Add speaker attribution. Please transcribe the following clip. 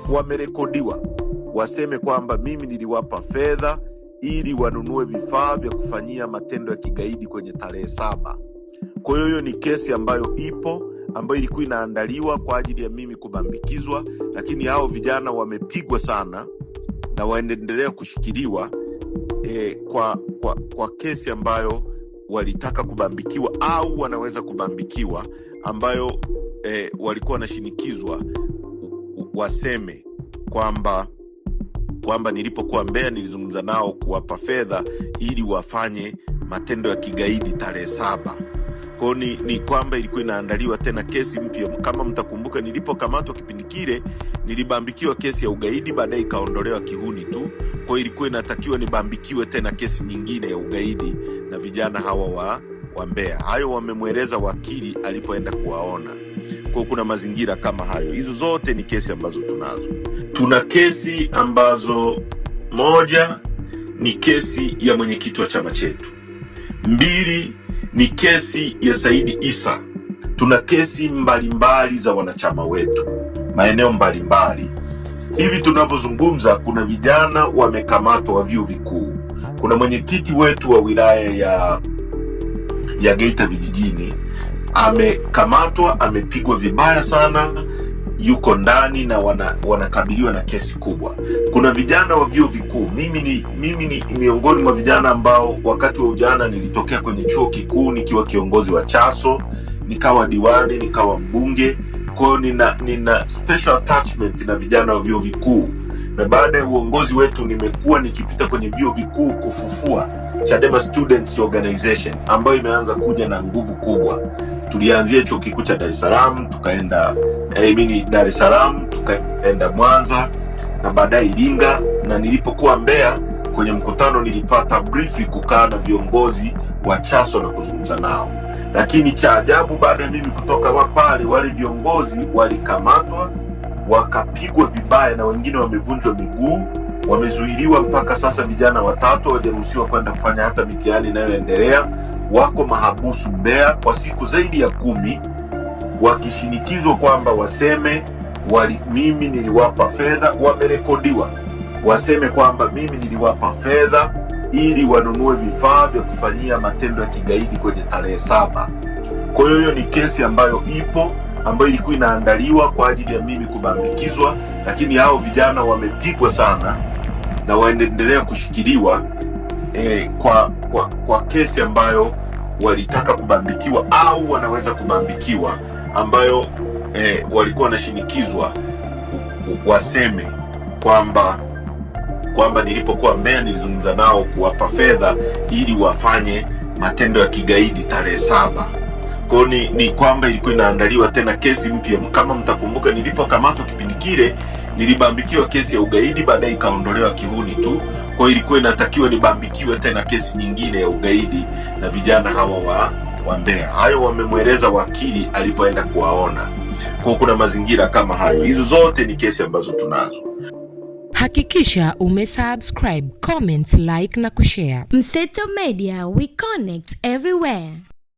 Speaker 1: Wamerekodiwa waseme kwamba mimi niliwapa fedha ili wanunue vifaa vya kufanyia matendo ya kigaidi kwenye tarehe 7. Kwa hiyo ni kesi ambayo ipo, ambayo ilikuwa inaandaliwa kwa ajili ya mimi kubambikizwa, lakini hao vijana wamepigwa sana na waendelea kushikiliwa kwa kesi ambayo walitaka kubambikiwa au wanaweza kubambikiwa, ambayo walikuwa wanashinikizwa waseme kwamba nilipokuwa Mbeya nilizungumza nao kuwapa fedha ili wafanye matendo ya kigaidi tarehe 7. Kwa ni kwamba ilikuwa inaandaliwa tena kesi mpya. Kama mtakumbuka, nilipokamatwa kipindi kile nilibambikiwa kesi ya ugaidi, baadaye ikaondolewa kihuni tu. Kwa ilikuwa inatakiwa nibambikiwe tena kesi nyingine ya ugaidi na vijana hawa wa Mbeya. Hayo wamemweleza wakili alipoenda kuwaona. Kwa kuna mazingira kama hayo. Hizo zote ni kesi ambazo tunazo. Tuna kesi ambazo, moja ni kesi ya mwenyekiti wa chama chetu. 2 ni kesi ya Saidi Isa. Tuna kesi mbalimbali za wanachama wetu maeneo mbalimbali. Hivi tunavyozungumza kuna vijana wamekamatwa wa vyuo vikuu. Kuna mwenyekiti wetu wa wilaya ya Geita vijijini amekamatwa, amepigwa vibaya sana, yuko ndani na wanakabiliwa na kesi kubwa. Kuna vijana wa vyuo vikuu. Mimi ni miongoni mwa vijana ambao wakati wa ujana nilitokea kwenye chuo kikuu nikiwa kiongozi wa Chaso, nikawa diwani, nikawa mbunge. Kwa hiyo nina special attachment na vijana wa vyuo vikuu. Na baada ya uongozi wetu nimekuwa nikipita kwenye vyuo vikuu kufufua Chadema Students Organization ambayo imeanza kuja na nguvu kubwa. Tulianzia chuo kikuu cha Dar es Salaam, tukaenda Dar es Salaam, tukaenda Mwanza na baadaye Iringa. Na nilipokuwa Mbeya kwenye mkutano nilipata brief kukaa na viongozi wa Chaso na kuzungumza nao. Lakini cha ajabu, baada ya mimi kutoka pale, wale viongozi walikamatwa, wakapigwa vibaya na wengine wamevunjwa miguu, wamezuiliwa. Mpaka sasa vijana 3 hawajaruhusiwa kwenda kufanya hata mitihani inayoendelea. Wako mahabusu Mbeya kwa siku zaidi ya 10 wakishinikizwa kwamba waseme mimi niliwapa fedha. Wamerekodiwa waseme kwamba mimi niliwapa fedha ili wanunue vifaa vya kufanyia matendo ya kigaidi kwenye tarehe 7. Kwa hiyo ni kesi ambayo ipo, ambayo ilikuwa inaandaliwa kwa ajili ya mimi kubambikizwa, lakini hao vijana wamepigwa sana na waendelea kushikiliwa kwa kesi ambayo walitaka kubambikiwa au wanaweza kubambikiwa, ambayo walikuwa wanashinikizwa waseme kwamba nilipokuwa Mbeya nilizungumza nao kuwapa fedha ili wafanye matendo ya kigaidi tarehe 7. Kwa ni kwamba ilikuwa inaandaliwa tena kesi mpya. Kama mtakumbuka, nilipokamatwa kipindi kile nilibambikiwa kesi ya ugaidi, baadaye ikaondolewa kihuni tu. Kwa ilikuwa inatakiwa nibambikiwe tena kesi nyingine ya ugaidi na vijana hawa wa Mbeya. Hayo wamemweleza wakili alipoenda kuwaona. Kwa kuna mazingira kama hayo. Hizo zote ni kesi ambazo tunazo.
Speaker 2: Hakikisha umesubscribe, comment, like na kushare.
Speaker 3: Mseto Media, we connect everywhere.